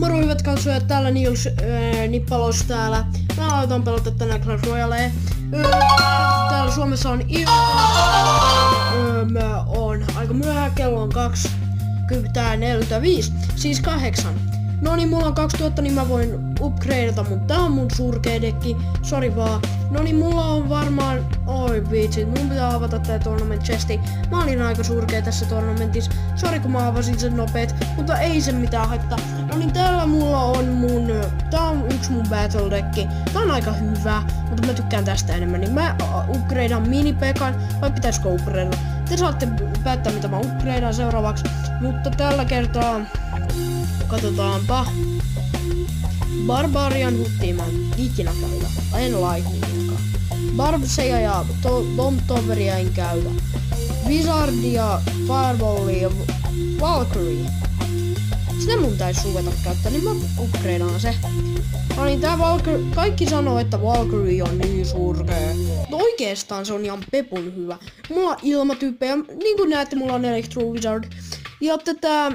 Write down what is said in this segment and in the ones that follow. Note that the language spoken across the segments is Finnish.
Moro hyvät katsojat, täällä Nils Nippalos täällä. Mä aloitan pelata tänään Clash Royale. Täällä Suomessa on ilta. On aika myöhään, kello on 20:45, siis 8. No niin, mulla on 2000, niin mä voin upgradeata, mutta tää on mun surkea dekki. Sori vaan. No niin, mulla on varmaan... Oi vitsit, mun pitää avata tää tournament chesti. Mä olin aika surkea tässä tournamentissa. Sori kun mä avasin sen nopeet, mutta ei se mitään haittaa. No niin, täällä mulla on mun... Tää on yksi mun battle dekki. Tää on aika hyvä, mutta mä tykkään tästä enemmän. Niin mä upgradean mini-pekan, vai pitäisikö upgradeata? Te saatte päättää mitä mä upgradean seuraavaksi. Mutta tällä kertaa... Katsotaanpa. Barbarian huttiin mä en ikinä käytä. En Lightningiakaan. Barbseja ja Bombtoveria en käytä. Wizardia, Fireballia ja Valkyrie. Sitä mun täis ruveta käyttää, niin mä upgradean se. No niin, tää Valkyrie... Kaikki sanoo, että Valkyrie on niin surkea. Mutta oikeestaan se on ihan pepun hyvä. Mulla on ilmatyyppejä. Niin kuin näette, mulla on Electro Wizard. Ja tätä...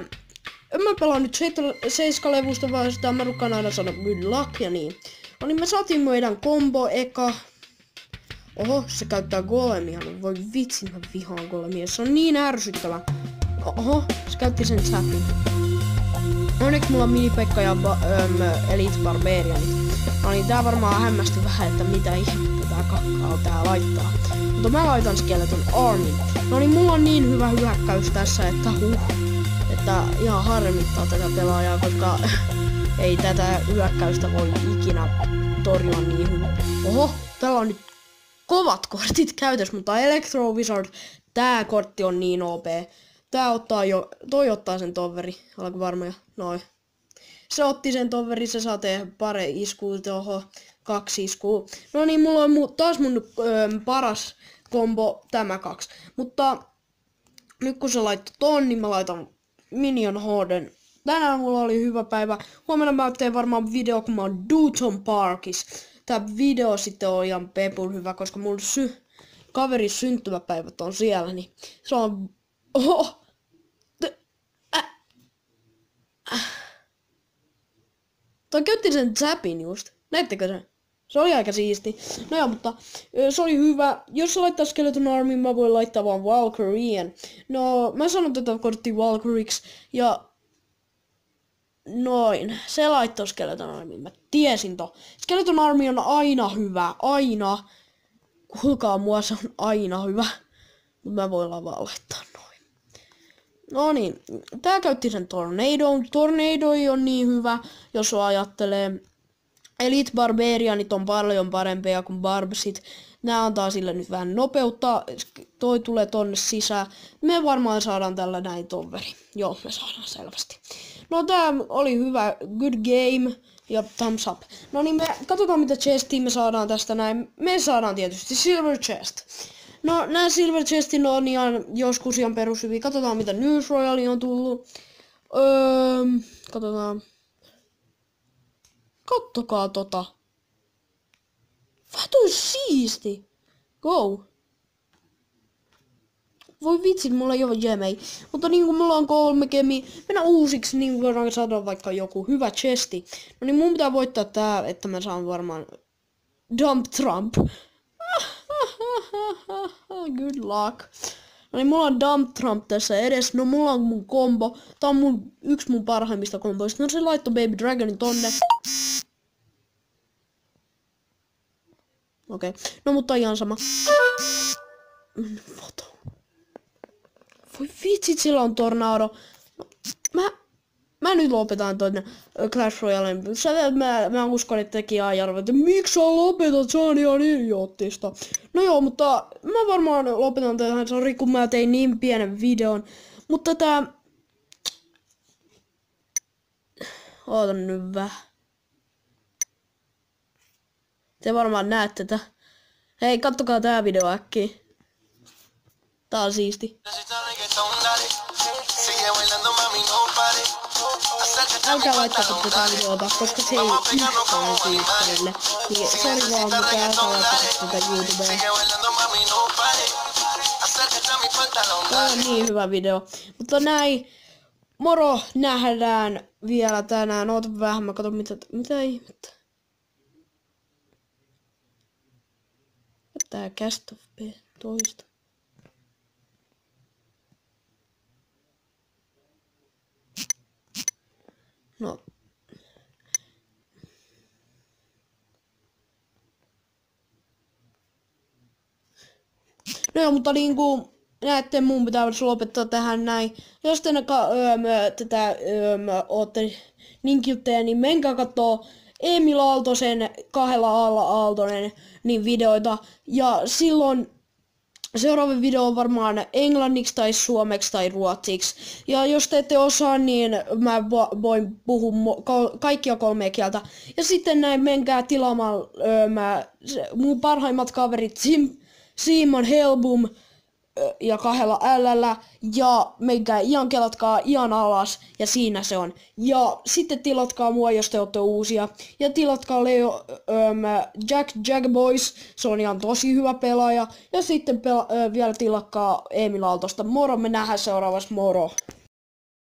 Mä pelaan nyt 7-levusta vaan sitä, mä rukkaan aina sanoa good luck ja niin. No niin, me saatiin meidän combo eka. Oho, se käyttää golemia. No voi vitsi, mä vihaan golemia. Se on niin ärsyttävä. Oho, se käytti sen zappin. Onneksi mulla on mini-pekka ja Elite Barbarianit. No niin, tää varmaan hämmästi vähän, että mitä ihmettä tää kakkaa tää laittaa. Mutta mä laitan Skeleton Armin. No niin, mulla on niin hyvä hyökkäys tässä, että että ihan harmittaa tätä pelaajaa, koska ei tätä hyökkäystä voi ikinä torjua niin hyvin. Oho, täällä on nyt kovat kortit käytössä, mutta Electro Wizard, tää kortti on niin OP. Tää ottaa toi ottaa sen toveri, olenko varmoja? Noin. Se otti sen toveri, se saa tehdä pari iskua tuohon, 2 iskua. No niin, mulla on taas mun paras kombo, tämä 2. Mutta nyt kun se laittoi ton, niin mä laitan Minion Horden. Tänään mulla oli hyvä päivä. Huomenna mä teen varmaan video, kun mä oon Dutton Parkissa. Tää video sitten on ihan pepun hyvä, koska mun kaverin syntymäpäivät on siellä, niin se on... Oho! Toi käytti sen zappin just. Näittekö sen? Se oli aika siisti. No joo, mutta se oli hyvä. Jos se laittaa Skeleton Armin, mä voin laittaa vaan Valkyrien. No, mä sanon tätä korttia Valkyriksi. Ja... Noin. Se laittoi Skeleton Armin. Mä tiesin to. Skeleton Armi on aina hyvä. Aina. Kuulkaa mua, se on aina hyvä. Mut mä voin vaan laittaa noin. No niin. Tää käytti sen Tornadon. Tornado on niin hyvä, jos ajattelee... Elite Barbarianit on paljon parempia kuin Barbsit. Nää antaa sille nyt vähän nopeutta. Toi tulee tonne sisään. Me varmaan saadaan tällä näin toveri. Joo, me saadaan selvästi. No tää oli hyvä. Good game. Ja thumbs up. No niin, me katsotaan mitä chestia me saadaan tästä näin. Me saadaan tietysti Silver Chest. No nää Silver Chestin on ihan joskus ihan perushyviä. Katsotaan mitä News Royale on tullut. Katsotaan. Kattokaa tota. Vähän toi siisti. Go. Voi vitsi, mulla ei ole jemei. Mutta niin kuin mulla on 3 kemi, mennään uusiksi, niin voidaan saada vaikka joku hyvä chesti. No niin mun pitää voittaa tää, että mä saan varmaan Dump Trump. Good luck. No niin mulla on Dump Trump tässä edessä. No mulla on mun kombo. Tää on yksi mun parhaimmista komboista. No se laittoi Baby Dragonin tonne. Okei. No mutta ihan sama. Foto. Voi vitsit, sillä on tornado. No, mä nyt lopetan tonne Clash Royale. Mä uskon, että tekin ajarvat, että miksi sä lopetat, se on ihan idioottista. No joo, mutta mä varmaan lopetan tähän, sori kun mä tein niin pienen videon. Mutta tää... Ootan nyt vähän. Te varmaan näette tätä. Hei, kattokaa tää video äkkiä. Tää on siisti. Älkää laittako tätä videota, koska se ei yhtään siistille. Niin sori vaan, mutta älkää laittako tätä YouTubeen. Tää on niin hyvä video. Mutta näin. Moro, nähdään vielä tänään. Oota vähän, mä katon mitä ihmettä. Tää Cast of B toista. No. No joo, mutta niinku näette, mun pitää lopettaa tähän näin. Jos te tätä ootte niin kilttejä, niin menkää kattoo Emil Aaltosen, 2 Aaltonen, niin videoita. Ja silloin seuraava video on varmaan englanniksi tai suomeksi tai ruotsiksi. Ja jos te ette osaa, niin mä voin puhua kaikkia 3 kieltä. Ja sitten näin menkää tilaamaan mun parhaimmat kaverit Simon Helbum ja 2 L:llä ja menkää Ian, kelatkaa Ian alas ja siinä se on. Ja sitten tilatkaa mua, jos te olette uusia. Ja tilatkaa Leo Jack Boys, se on ihan tosi hyvä pelaaja. Ja sitten vielä tilatkaa Emil Aaltosta. Moro, me nähdään seuraavassa, moro!